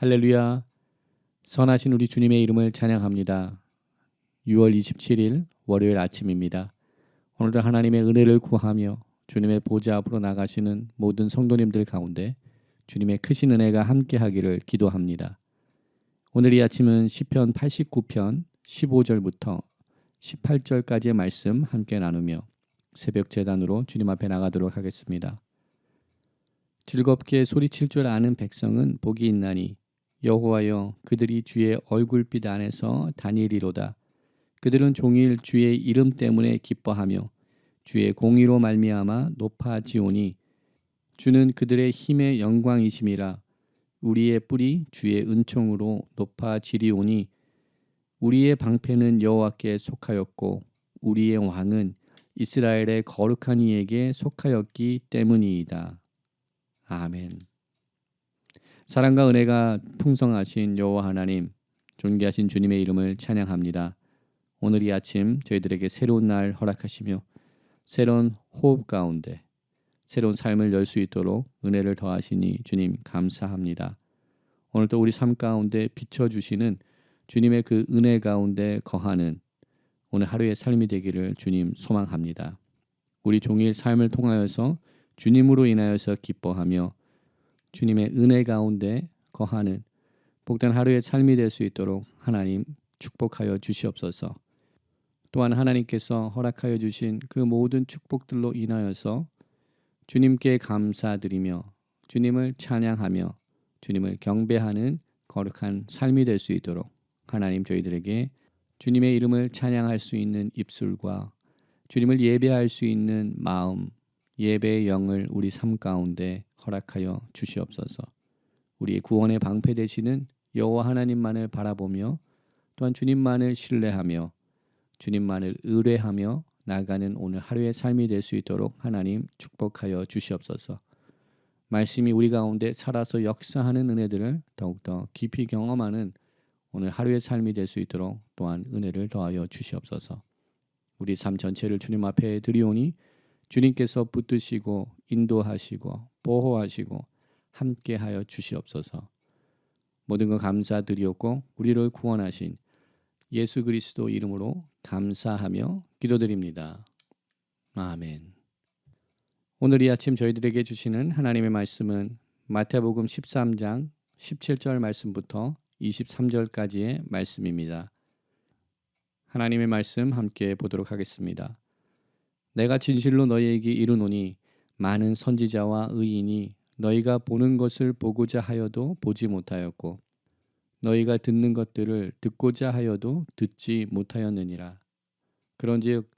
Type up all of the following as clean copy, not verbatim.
할렐루야. 선하신 우리 주님의 이름을 찬양합니다. 6월 27일 월요일 아침입니다. 오늘도 하나님의 은혜를 구하며 주님의 보좌 앞으로 나가시는 모든 성도님들 가운데 주님의 크신 은혜가 함께하기를 기도합니다. 오늘 이 아침은 시편 89편 15절부터 18절까지의 말씀 함께 나누며 새벽 제단으로 주님 앞에 나가도록 하겠습니다. 즐겁게 소리칠 줄 아는 백성은 복이 있나니 여호와여, 그들이 주의 얼굴빛 안에서 다니리로다. 그들은 종일 주의 이름 때문에 기뻐하며 주의 공의로 말미암아 높아지오니 주는 그들의 힘의 영광이심이라. 우리의 뿔이 주의 은총으로 높아지리오니 우리의 방패는 여호와께 속하였고 우리의 왕은 이스라엘의 거룩한 이에게 속하였기 때문이이다. 아멘. 사랑과 은혜가 풍성하신 여호와 하나님, 존귀하신 주님의 이름을 찬양합니다. 오늘 이 아침 저희들에게 새로운 날 허락하시며 새로운 호흡 가운데 새로운 삶을 열 수 있도록 은혜를 더하시니 주님 감사합니다. 오늘도 우리 삶 가운데 비춰주시는 주님의 그 은혜 가운데 거하는 오늘 하루의 삶이 되기를 주님 소망합니다. 우리 종일 삶을 통하여서 주님으로 인하여서 기뻐하며 주님의 은혜 가운데 거하는 복된 하루의 삶이 될 수 있도록 하나님 축복하여 주시옵소서. 또한 하나님께서 허락하여 주신 그 모든 축복들로 인하여서 주님께 감사드리며 주님을 찬양하며 주님을 경배하는 거룩한 삶이 될 수 있도록 하나님 저희들에게 주님의 이름을 찬양할 수 있는 입술과 주님을 예배할 수 있는 마음, 예배의 영을 우리 삶 가운데 허락하여 주시옵소서. 우리의 구원의 방패 되시는 여호와 하나님만을 바라보며 또한 주님만을 신뢰하며 주님만을 의뢰하며 나가는 오늘 하루의 삶이 될 수 있도록 하나님 축복하여 주시옵소서. 말씀이 우리 가운데 살아서 역사하는 은혜들을 더욱더 깊이 경험하는 오늘 하루의 삶이 될 수 있도록 또한 은혜를 더하여 주시옵소서. 우리 삶 전체를 주님 앞에 드리오니 주님께서 붙드시고 인도하시고 보호하시고 함께하여 주시옵소서. 모든 것 감사드리옵고 우리를 구원하신 예수 그리스도 이름으로 감사하며 기도드립니다. 아멘. 오늘 이 아침 저희들에게 주시는 하나님의 말씀은 마태복음 13장 17절 말씀부터 23절까지의 말씀입니다. 하나님의 말씀 함께 보도록 하겠습니다. 내가 진실로 너희에게 이르노니 많은 선지자와 의인이 너희가 보는 것을 보고자 하여도 보지 못하였고 너희가 듣는 것들을 듣고자 하여도 듣지 못하였느니라. 그런즉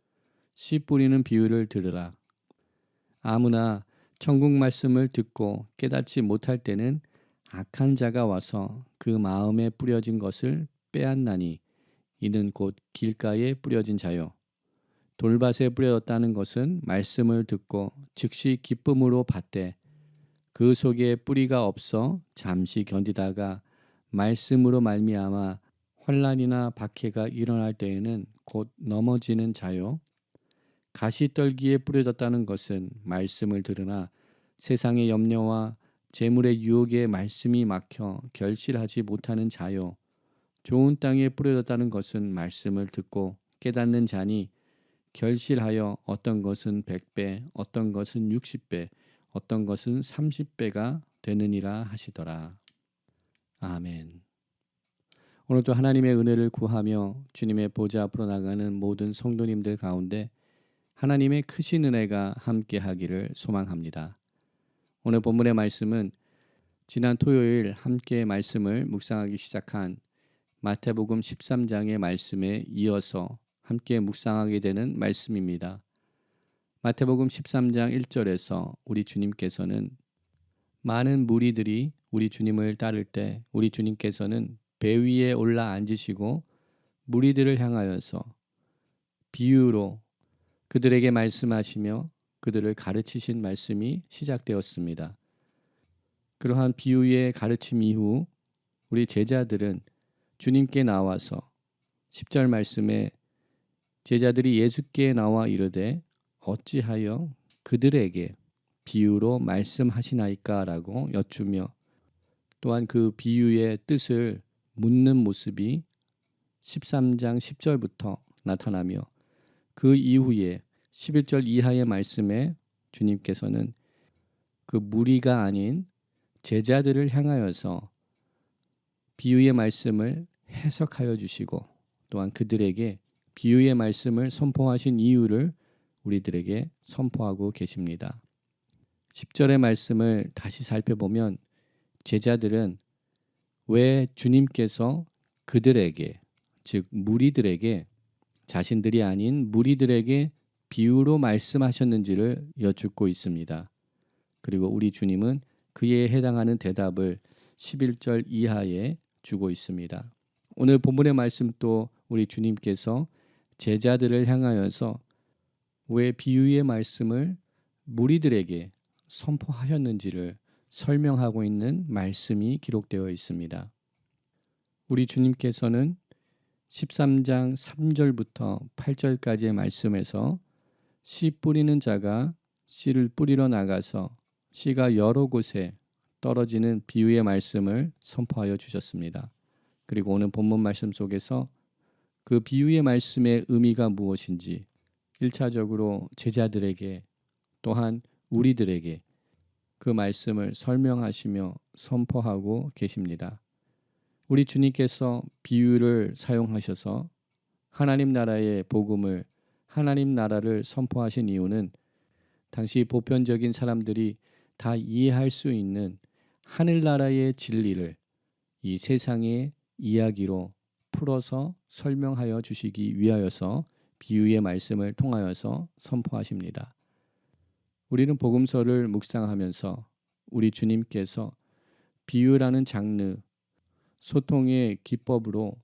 씨 뿌리는 비유를 들으라. 아무나 천국 말씀을 듣고 깨닫지 못할 때는 악한 자가 와서 그 마음에 뿌려진 것을 빼앗나니 이는 곧 길가에 뿌려진 자요. 돌밭에 뿌려졌다는 것은 말씀을 듣고 즉시 기쁨으로 받되 그 속에 뿌리가 없어 잠시 견디다가 말씀으로 말미암아 환난이나 박해가 일어날 때에는 곧 넘어지는 자요. 가시떨기에 뿌려졌다는 것은 말씀을 들으나 세상의 염려와 재물의 유혹에 말씀이 막혀 결실하지 못하는 자요. 좋은 땅에 뿌려졌다는 것은 말씀을 듣고 깨닫는 자니 결실하여 어떤 것은 100배, 어떤 것은 60배, 어떤 것은 30배가 되느니라 하시더라. 아멘. 오늘도 하나님의 은혜를 구하며 주님의 보좌 앞으로 나가는 모든 성도님들 가운데 하나님의 크신 은혜가 함께하기를 소망합니다. 오늘 본문의 말씀은 지난 토요일 함께 말씀을 묵상하기 시작한 마태복음 13장의 말씀에 이어서 함께 묵상하게 되는 말씀입니다. 마태복음 13장 1절에서 우리 주님께서는 많은 무리들이 우리 주님을 따를 때 우리 주님께서는 배 위에 올라 앉으시고 무리들을 향하여서 비유로 그들에게 말씀하시며 그들을 가르치신 말씀이 시작되었습니다. 그러한 비유의 가르침 이후 우리 제자들은 주님께 나와서 10절 말씀에 제자들이 예수께 나와 이르되 어찌하여 그들에게 비유로 말씀하시나이까라고 여쭈며 또한 그 비유의 뜻을 묻는 모습이 13장 10절부터 나타나며 그 이후에 11절 이하의 말씀에 주님께서는 그 무리가 아닌 제자들을 향하여서 비유의 말씀을 해석하여 주시고 또한 그들에게 비유의 말씀을 선포하신 이유를 우리들에게 선포하고 계십니다. 10절의 말씀을 다시 살펴보면 제자들은 왜 주님께서 그들에게, 즉 무리들에게, 자신들이 아닌 무리들에게 비유로 말씀하셨는지를 여쭙고 있습니다. 그리고 우리 주님은 그에 해당하는 대답을 11절 이하에 주고 있습니다. 오늘 본문의 말씀 또 우리 주님께서 제자들을 향하여서 왜 비유의 말씀을 무리들에게 선포하였는지를 설명하고 있는 말씀이 기록되어 있습니다. 우리 주님께서는 13장 3절부터 8절까지의 말씀에서 씨 뿌리는 자가 씨를 뿌리러 나가서 씨가 여러 곳에 떨어지는 비유의 말씀을 선포하여 주셨습니다. 그리고 오늘 본문 말씀 속에서 그 비유의 말씀의 의미가 무엇인지 1차적으로 제자들에게 또한 우리들에게 그 말씀을 설명하시며 선포하고 계십니다. 우리 주님께서 비유를 사용하셔서 하나님 나라의 복음을, 하나님 나라를 선포하신 이유는 당시 보편적인 사람들이 다 이해할 수 있는 하늘나라의 진리를 이 세상의 이야기로 풀어서 설명하여 주시기 위하여서 비유의 말씀을 통하여서 선포하십니다. 우리는 복음서를 묵상하면서 우리 주님께서 비유라는 장르, 소통의 기법으로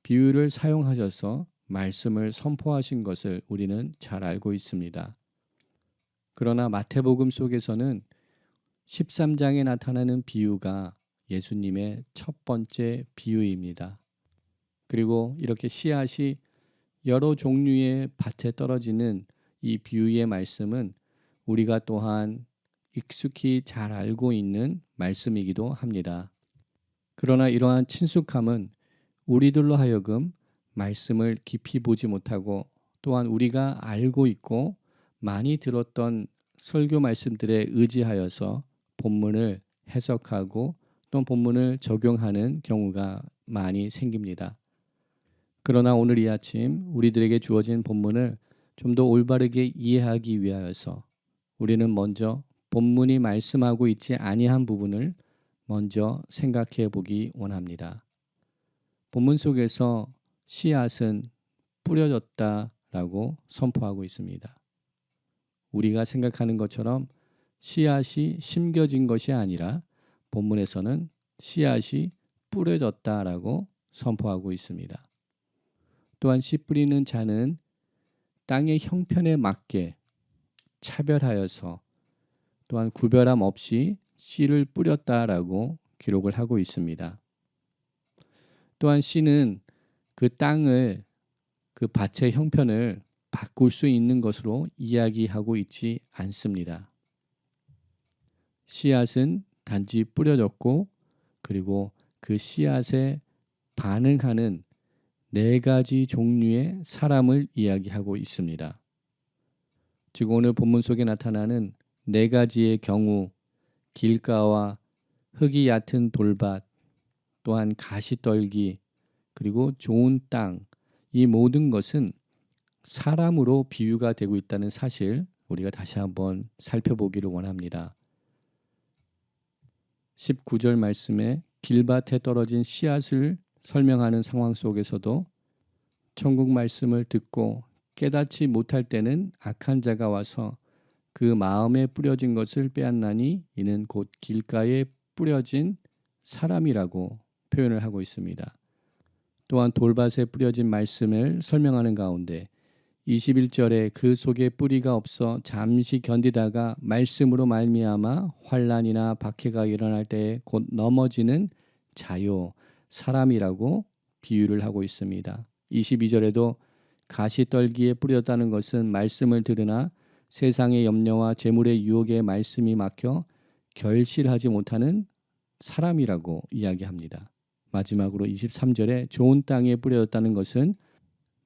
비유를 사용하셔서 말씀을 선포하신 것을 우리는 잘 알고 있습니다. 그러나 마태복음 속에서는 13장에 나타나는 비유가 예수님의 첫 번째 비유입니다. 그리고 이렇게 씨앗이 여러 종류의 밭에 떨어지는 이 비유의 말씀은 우리가 또한 익숙히 잘 알고 있는 말씀이기도 합니다. 그러나 이러한 친숙함은 우리들로 하여금 말씀을 깊이 보지 못하고 또한 우리가 알고 있고 많이 들었던 설교 말씀들에 의지하여서 본문을 해석하고 또 본문을 적용하는 경우가 많이 생깁니다. 그러나 오늘 이 아침 우리들에게 주어진 본문을 좀 더 올바르게 이해하기 위하여서 우리는 먼저 본문이 말씀하고 있지 아니한 부분을 먼저 생각해 보기 원합니다. 본문 속에서 씨앗은 뿌려졌다라고 선포하고 있습니다. 우리가 생각하는 것처럼 씨앗이 심겨진 것이 아니라 본문에서는 씨앗이 뿌려졌다라고 선포하고 있습니다. 또한 씨 뿌리는 자는 땅의 형편에 맞게 차별하여서 또한 구별함 없이 씨를 뿌렸다라고 기록을 하고 있습니다. 또한 씨는 그 땅을, 그 밭의 형편을 바꿀 수 있는 것으로 이야기하고 있지 않습니다. 씨앗은 단지 뿌려졌고 그리고 그 씨앗에 반응하는 4가지 종류의 사람을 이야기하고 있습니다. 즉 오늘 본문 속에 나타나는 4가지의 경우, 길가와 흙이 얕은 돌밭, 또한 가시떨기, 그리고 좋은 땅, 이 모든 것은 사람으로 비유가 되고 있다는 사실 우리가 다시 한번 살펴보기를 원합니다. 19절 말씀에 길밭에 떨어진 씨앗을 설명하는 상황 속에서도 천국 말씀을 듣고 깨닫지 못할 때는 악한 자가 와서 그 마음에 뿌려진 것을 빼앗나니 이는 곧 길가에 뿌려진 사람이라고 표현을 하고 있습니다. 또한 돌밭에 뿌려진 말씀을 설명하는 가운데 21절에 그 속에 뿌리가 없어 잠시 견디다가 말씀으로 말미암아 환난이나 박해가 일어날 때에 곧 넘어지는 자요, 사람이라고 비유를 하고 있습니다. 22절에도 가시떨기에 뿌렸다는 것은 말씀을 들으나 세상의 염려와 재물의 유혹에 말씀이 막혀 결실하지 못하는 사람이라고 이야기합니다. 마지막으로 23절에 좋은 땅에 뿌려졌다는 것은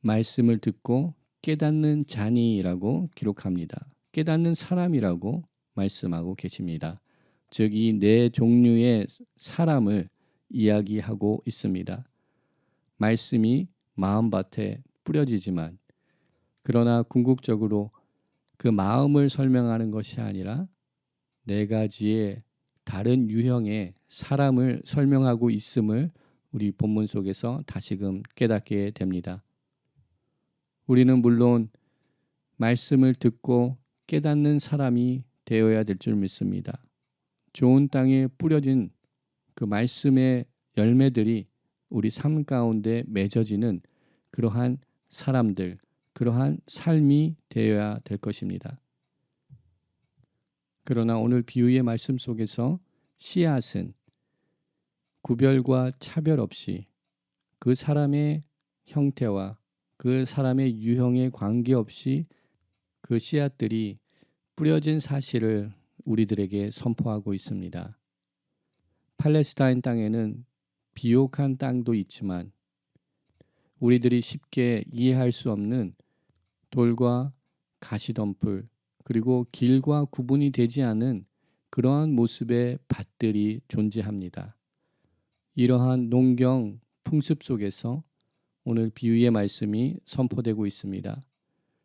말씀을 듣고 깨닫는 자니라고 기록합니다. 깨닫는 사람이라고 말씀하고 계십니다. 즉 이 네 종류의 사람을 이야기하고 있습니다. 말씀이 마음밭에 뿌려지지만 그러나 궁극적으로 그 마음을 설명하는 것이 아니라 네 가지의 다른 유형의 사람을 설명하고 있음을 우리 본문 속에서 다시금 깨닫게 됩니다. 우리는 물론 말씀을 듣고 깨닫는 사람이 되어야 될 줄 믿습니다. 좋은 땅에 뿌려진 그 말씀의 열매들이 우리 삶 가운데 맺어지는 그러한 사람들, 그러한 삶이 되어야 될 것입니다. 그러나 오늘 비유의 말씀 속에서 씨앗은 구별과 차별 없이 그 사람의 형태와 그 사람의 유형에 관계없이 그 씨앗들이 뿌려진 사실을 우리들에게 선포하고 있습니다. 팔레스타인 땅에는 비옥한 땅도 있지만 우리들이 쉽게 이해할 수 없는 돌과 가시덤불 그리고 길과 구분이 되지 않은 그러한 모습의 밭들이 존재합니다. 이러한 농경 풍습 속에서 오늘 비유의 말씀이 선포되고 있습니다.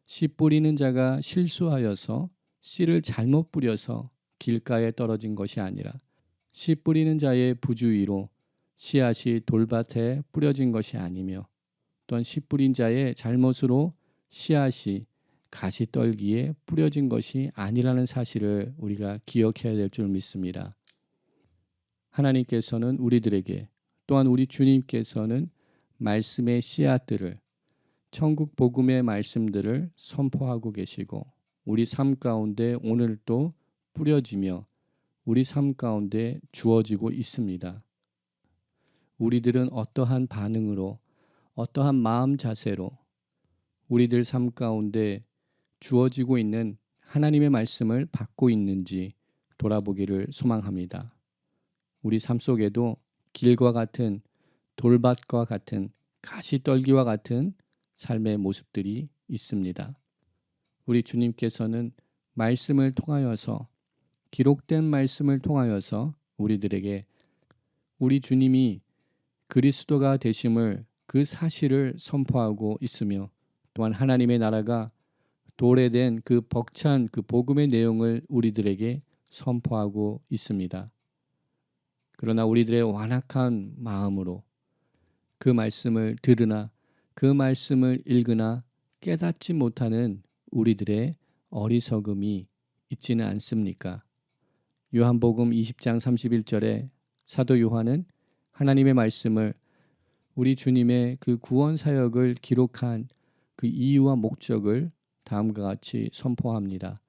씨 뿌리는 자가 실수하여서 씨를 잘못 뿌려서 길가에 떨어진 것이 아니라 씨 뿌리는 자의 부주의로 씨앗이 돌밭에 뿌려진 것이 아니며 또한 씨 뿌린 자의 잘못으로 씨앗이 가시떨기에 뿌려진 것이 아니라는 사실을 우리가 기억해야 될 줄 믿습니다. 하나님께서는 우리들에게 또한 우리 주님께서는 말씀의 씨앗들을 천국 복음의 말씀들을 선포하고 계시고 우리 삶 가운데 오늘도 뿌려지며 우리 삶 가운데 주어지고 있습니다. 우리들은 어떠한 반응으로 어떠한 마음 자세로 우리들 삶 가운데 주어지고 있는 하나님의 말씀을 받고 있는지 돌아보기를 소망합니다. 우리 삶 속에도 길과 같은 돌밭과 같은 가시떨기와 같은 삶의 모습들이 있습니다. 우리 주님께서는 말씀을 통하여서 기록된 말씀을 통하여서 우리들에게 우리 주님이 그리스도가 되심을 그 사실을 선포하고 있으며 또한 하나님의 나라가 도래된 그 벅찬 그 복음의 내용을 우리들에게 선포하고 있습니다. 그러나 우리들의 완악한 마음으로 그 말씀을 들으나 그 말씀을 읽으나 깨닫지 못하는 우리들의 어리석음이 있지는 않습니까? 요한복음 20장 31절에 사도 요한은 하나님의 말씀을 우리 주님의 그 구원 사역을 기록한 그 이유와 목적을 다음과 같이 선포합니다.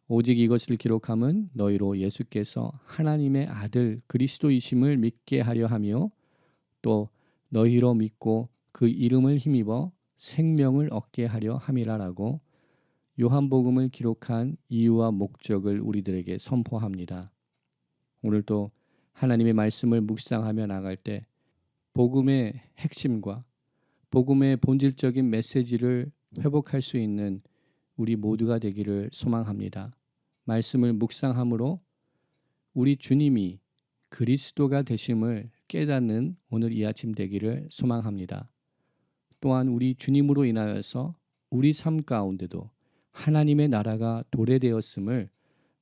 오직 이것을 기록함은 너희로 예수께서 하나님의 아들 그리스도이심을 믿게 하려 하며 또 너희로 믿고 그 이름을 힘입어 생명을 얻게 하려 함이라라고 요한복음을 기록한 이유와 목적을 우리들에게 선포합니다. 오늘도 하나님의 말씀을 묵상하며 나갈 때 복음의 핵심과 복음의 본질적인 메시지를 회복할 수 있는 우리 모두가 되기를 소망합니다. 말씀을 묵상함으로 우리 주님이 그리스도가 되심을 깨닫는 오늘 이 아침 되기를 소망합니다. 또한 우리 주님으로 인하여서 우리 삶 가운데도 하나님의 나라가 도래되었음을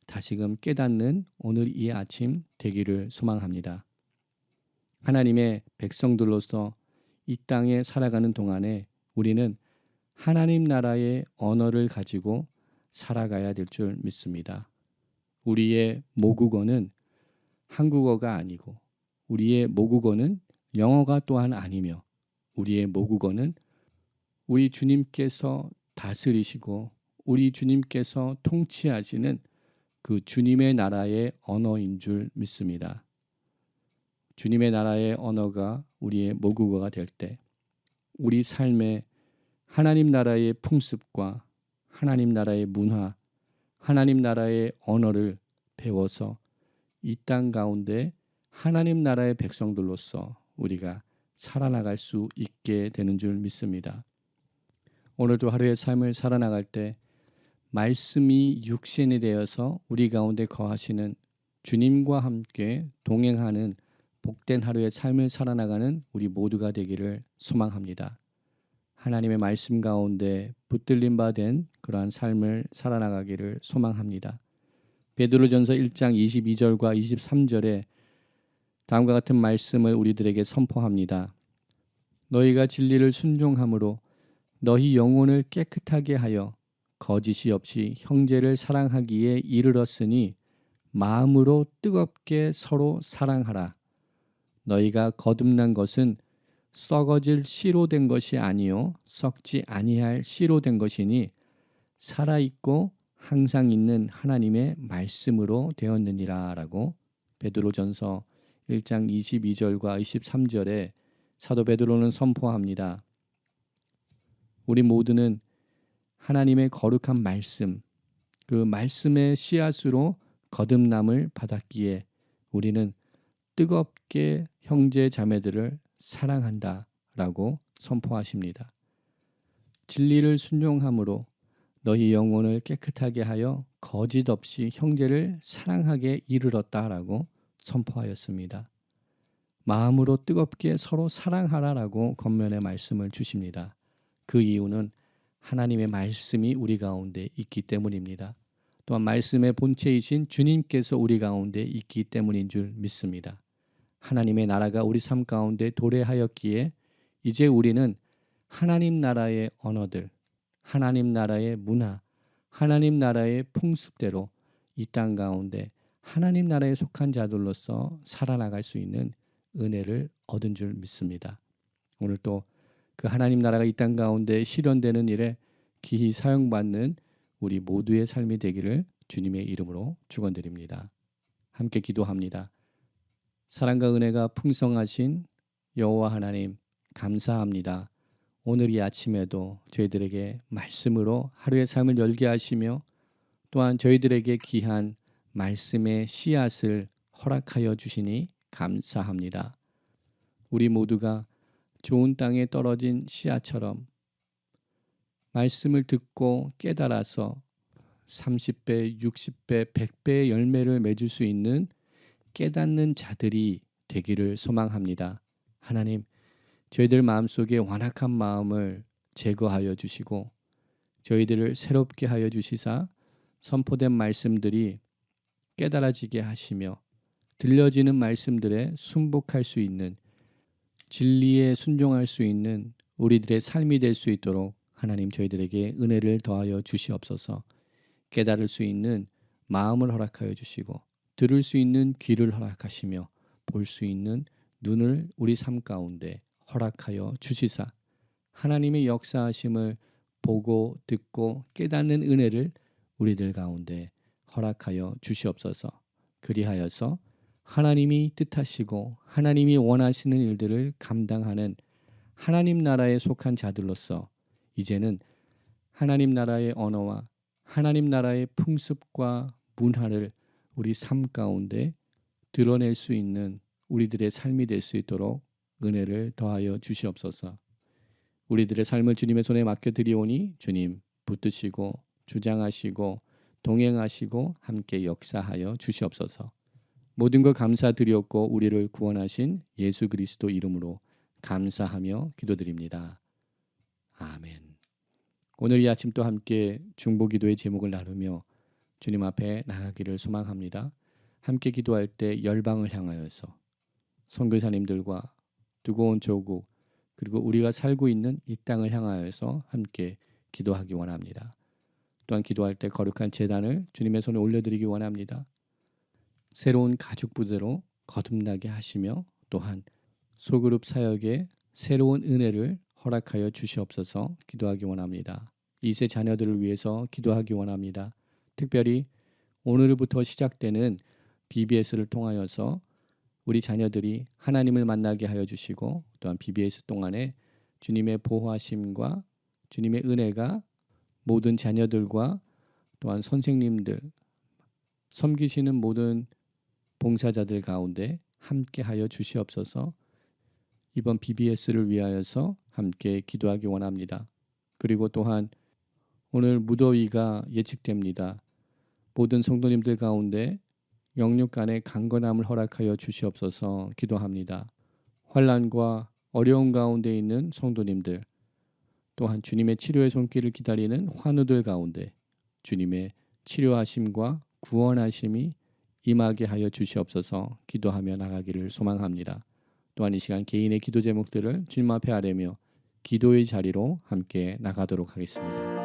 다시금 깨닫는 오늘 이 아침 되기를 소망합니다. 하나님의 백성들로서 이 땅에 살아가는 동안에 우리는 하나님 나라의 언어를 가지고 살아가야 될 줄 믿습니다. 우리의 모국어는 한국어가 아니고 우리의 모국어는 영어가 또한 아니며 우리의 모국어는 우리 주님께서 다스리시고 우리 주님께서 통치하시는 그 주님의 나라의 언어인 줄 믿습니다. 주님의 나라의 언어가 우리의 모국어가 될 때 우리 삶에 하나님 나라의 풍습과 하나님 나라의 문화, 하나님 나라의 언어를 배워서 이 땅 가운데 하나님 나라의 백성들로서 우리가 살아나갈 수 있게 되는 줄 믿습니다. 오늘도 하루의 삶을 살아나갈 때 말씀이 육신이 되어서 우리 가운데 거하시는 주님과 함께 동행하는 복된 하루의 삶을 살아나가는 우리 모두가 되기를 소망합니다. 하나님의 말씀 가운데 붙들림 바 된 그러한 삶을 살아나가기를 소망합니다. 베드로전서 1장 22절과 23절에 다음과 같은 말씀을 우리들에게 선포합니다. 너희가 진리를 순종함으로 너희 영혼을 깨끗하게 하여 거짓이 없이 형제를 사랑하기에 이르렀으니 마음으로 뜨겁게 서로 사랑하라. 너희가 거듭난 것은 썩어질 씨로 된 것이 아니요 썩지 아니할 씨로 된 것이니 살아있고 항상 있는 하나님의 말씀으로 되었느니라 라고 베드로전서 1장 22절과 23절에 사도 베드로는 선포합니다. 우리 모두는 하나님의 거룩한 말씀, 그 말씀의 씨앗으로 거듭남을 받았기에 우리는 뜨겁게 형제 자매들을 사랑한다 라고 선포하십니다. 진리를 순종함으로 너희 영혼을 깨끗하게 하여 거짓 없이 형제를 사랑하게 이르렀다 라고 선포하였습니다. 마음으로 뜨겁게 서로 사랑하라라고 겉면에 말씀을 주십니다. 그 이유는 하나님의 말씀이 우리 가운데 있기 때문입니다. 또한 말씀의 본체이신 주님께서 우리 가운데 있기 때문인 줄 믿습니다. 하나님의 나라가 우리 삶 가운데 도래하였기에 이제 우리는 하나님 나라의 언어들, 하나님 나라의 문화, 하나님 나라의 풍습대로 이 땅 가운데 하나님 나라에 속한 자들로서 살아나갈 수 있는 은혜를 얻은 줄 믿습니다. 오늘 또 그 하나님 나라가 이 땅 가운데 실현되는 일에 귀히 사용받는 우리 모두의 삶이 되기를 주님의 이름으로 축원드립니다. 함께 기도합니다. 사랑과 은혜가 풍성하신 여호와 하나님 감사합니다. 오늘 이 아침에도 저희들에게 말씀으로 하루의 삶을 열게 하시며 또한 저희들에게 귀한 말씀의 씨앗을 허락하여 주시니 감사합니다. 우리 모두가 좋은 땅에 떨어진 씨앗처럼 말씀을 듣고 깨달아서 30배, 60배, 100배의 열매를 맺을 수 있는 깨닫는 자들이 되기를 소망합니다. 하나님, 저희들 마음속에 완악한 마음을 제거하여 주시고 저희들을 새롭게 하여 주시사 선포된 말씀들이 깨달아지게 하시며 들려지는 말씀들에 순복할 수 있는 진리에 순종할 수 있는 우리들의 삶이 될 수 있도록 하나님 저희들에게 은혜를 더하여 주시옵소서. 깨달을 수 있는 마음을 허락하여 주시고 들을 수 있는 귀를 허락하시며 볼 수 있는 눈을 우리 삶 가운데 허락하여 주시사 하나님의 역사하심을 보고 듣고 깨닫는 은혜를 우리들 가운데 허락하여 주시옵소서. 그리하여서 하나님이 뜻하시고 하나님이 원하시는 일들을 감당하는 하나님 나라에 속한 자들로서 이제는 하나님 나라의 언어와 하나님 나라의 풍습과 문화를 우리 삶 가운데 드러낼 수 있는 우리들의 삶이 될 수 있도록 은혜를 더하여 주시옵소서. 우리들의 삶을 주님의 손에 맡겨드리오니 주님 붙드시고 주장하시고 동행하시고 함께 역사하여 주시옵소서. 모든 것 감사드렸고 우리를 구원하신 예수 그리스도 이름으로 감사하며 기도드립니다. 아멘. 오늘 이 아침 또 함께 중보기도의 제목을 나누며 주님 앞에 나가기를 소망합니다. 함께 기도할 때 열방을 향하여서 선교사님들과 두고 온 조국 그리고 우리가 살고 있는 이 땅을 향하여서 함께 기도하기 원합니다. 또한 기도할 때 거룩한 제단을 주님의 손에 올려드리기 원합니다. 새로운 가죽 부대로 거듭나게 하시며 또한 소그룹 사역에 새로운 은혜를 허락하여 주시옵소서 기도하기 원합니다. 2세 자녀들을 위해서 기도하기 원합니다. 특별히 오늘부터 시작되는 BBS를 통하여서 우리 자녀들이 하나님을 만나게 하여 주시고 또한 BBS 동안에 주님의 보호하심과 주님의 은혜가 모든 자녀들과 또한 선생님들 섬기시는 모든 봉사자들 가운데 함께하여 주시옵소서. 이번 BBS를 위하여서 함께 기도하기 원합니다. 그리고 또한 오늘 무더위가 예측됩니다. 모든 성도님들 가운데 영육 간의 강건함을 허락하여 주시옵소서 기도합니다. 환난과 어려운 가운데 있는 성도님들, 또한 주님의 치료의 손길을 기다리는 환우들 가운데 주님의 치료하심과 구원하심이 임하게 하여 주시옵소서 기도하며 나가기를 소망합니다. 또한 이 시간 개인의 기도 제목들을 주님 앞에 아뢰며 기도의 자리로 함께 나가도록 하겠습니다.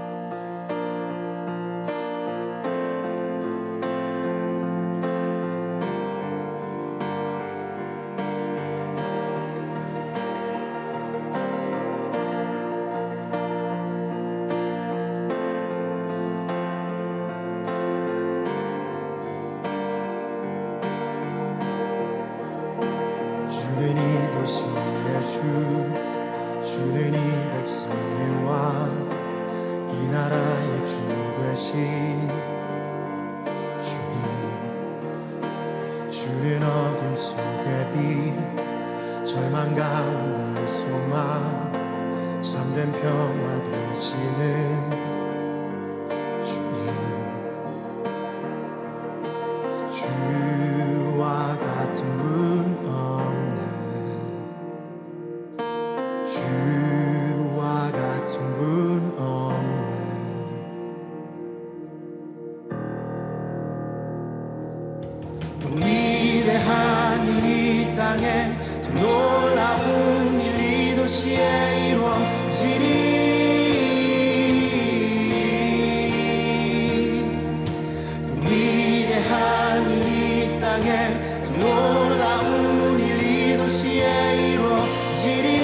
주는 이 도시의 주, 주는 이 백성의 왕, 이 나라의 주 되신 주님. 주는 어둠 속의 빛, 절망 가운데 소망, 참된 평화 되시는 주님. 주와 같은 분 없네. 주와 같은 분 없네. 더 위대한 일 이 땅에, 더 놀라운 일 이 도시에 이루어지리. 위대한 일 이 땅에, 더 놀라운 일 이 도시에 이루어지리.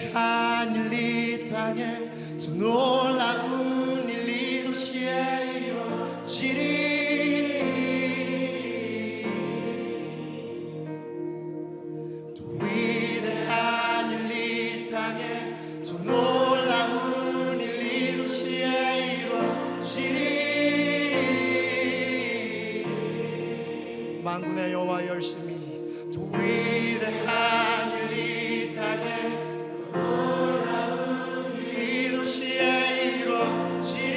위대한 일 이 땅에 저 놀라운 일 이 도시에 이루어지리 위대한 일 이 땅에 저 놀라운 일 이 도시에 이루어지리 만군의 여호와 열심히 저 위대한 일 이 땅에 놀라운 이 도시에 이루어지리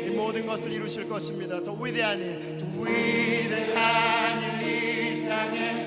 이 모든 것을 이루실 것입니다. 더 위대한 일, 더 위대한 일 이 땅에